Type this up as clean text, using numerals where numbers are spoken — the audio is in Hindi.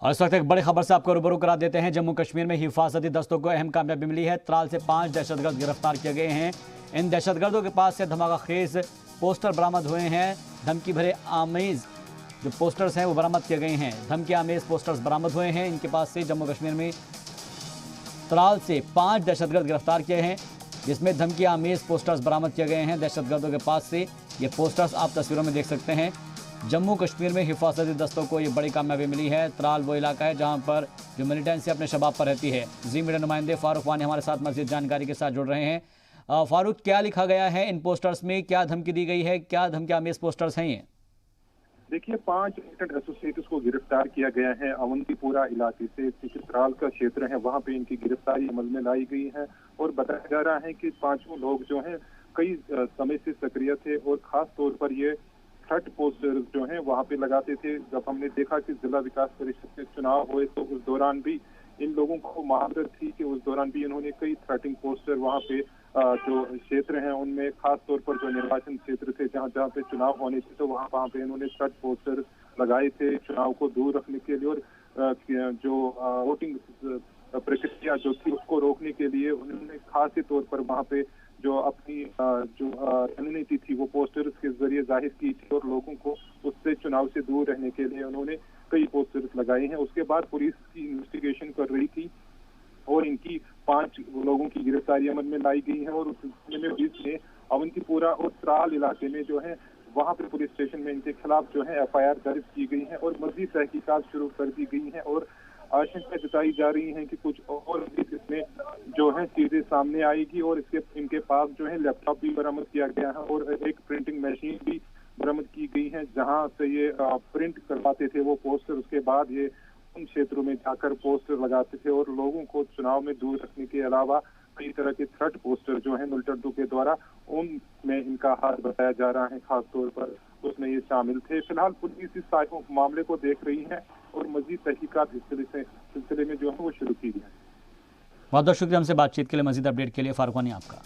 और इस वक्त एक बड़ी खबर से आपको रूबरू करा देते हैं। जम्मू कश्मीर में हिफाजती दस्तों को अहम कामयाबी मिली है। त्राल से 5 दहशतगर्द गिरफ्तार किए गए हैं। इन दहशतगर्दों के पास से धमाका खेज पोस्टर बरामद हुए हैं। धमकी भरे आमेज जो पोस्टर्स हैं वो बरामद किए गए हैं। धमकी आमेज पोस्टर्स बरामद हुए हैं। इनके पास से जम्मू कश्मीर में त्राल से 5 दहशतगर्द गिरफ्तार किए हैं, जिसमें धमकी आमेज पोस्टर्स बरामद किए गए हैं। दहशतगर्दों के पास से ये पोस्टर्स आप तस्वीरों में देख सकते हैं। जम्मू कश्मीर में हिफाजती दस्तों को ये बड़ी कामयाबी मिली है। त्राल वो इलाका है जहां पर जो मिलिटेंसी अपने शबाब पर रहती है। जी मीडिया नुमाइंदे फारूक वानी हमारे साथ मज़ीद जानकारी के साथ जुड़ रहे हैं। फारूक, क्या लिखा गया है इन पोस्टर्स में, क्या धमकी दी गई है, क्या धमकी आमेज पोस्टर्स हैं ये? देखिए, 5 इंटर एसोसिएट्स को गिरफ्तार किया गया है। अवंतीपुरा इलाके से त्राल का क्षेत्र है, वहां पे इनकी गिरफ्तारी अमल में लाई गई है। और बताया जा रहा है कि 5 लोग जो हैं कई समय से सक्रिय थे और खास तौर पर ये थर्ड पोस्टर्स जो हैं वहां पे लगाते थे। जब हमने देखा कि जिला विकास परिषद के चुनाव हुए तो उस दौरान भी इन लोगों को महारत थी कि उस दौरान भी इन्होंने कई थ्रेटिंग पोस्टर वहां पे जो क्षेत्र हैं उनमें, खास तौर पर जो निर्वाचन क्षेत्र थे जहां जहां पे चुनाव होने थे, तो वहां पे इन्होंने थर्ड पोस्टर लगाए थे चुनाव को दूर रखने के लिए। और जो वोटिंग प्रक्रिया जो थी उसको रोकने के लिए उन्होंने खास तौर पर वहां पे जो अपनी जो रणनीति थी वो पोस्टर्स के जरिए जाहिर की थी और लोगों को उससे चुनाव से दूर रहने के लिए उन्होंने कई पोस्टर्स लगाए हैं। उसके बाद पुलिस की इन्वेस्टिगेशन कर रही थी और इनकी 5 लोगों की गिरफ्तारी अमल में लाई गई है। और उस सिलसिले में पुलिस ने अवंतीपुरा और त्राल इलाके में जो है वहां पे पुलिस स्टेशन में इनके खिलाफ जो है FIR दर्ज की गई है और मजीद तहकीकात शुरू कर दी गई है। और आशंका जताई जा रही है कि कुछ और भी इसमें जो है चीजें सामने आएगी। और इनके पास जो है लैपटॉप भी बरामद किया गया है और एक प्रिंटिंग मशीन भी बरामद की गई है जहां से ये प्रिंट करवाते थे वो पोस्टर। उसके बाद ये उन क्षेत्रों में जाकर पोस्टर लगाते थे और लोगों को चुनाव में दूर रखने के अलावा कई तरह के थ्रेट पोस्टर जो है मिलिटेंटों के द्वारा उनमें इनका हाथ बताया जा रहा है, खास तौर पर उसमें ये शामिल थे। फिलहाल पुलिस इस मामले को देख रही है और मजीद तहकीकात सिलसिले में जो है वो शुरू की गई है। बहुत बहुत शुक्रिया हमसे बातचीत के लिए। मजीद अपडेट के लिए फारूक वानी आपका।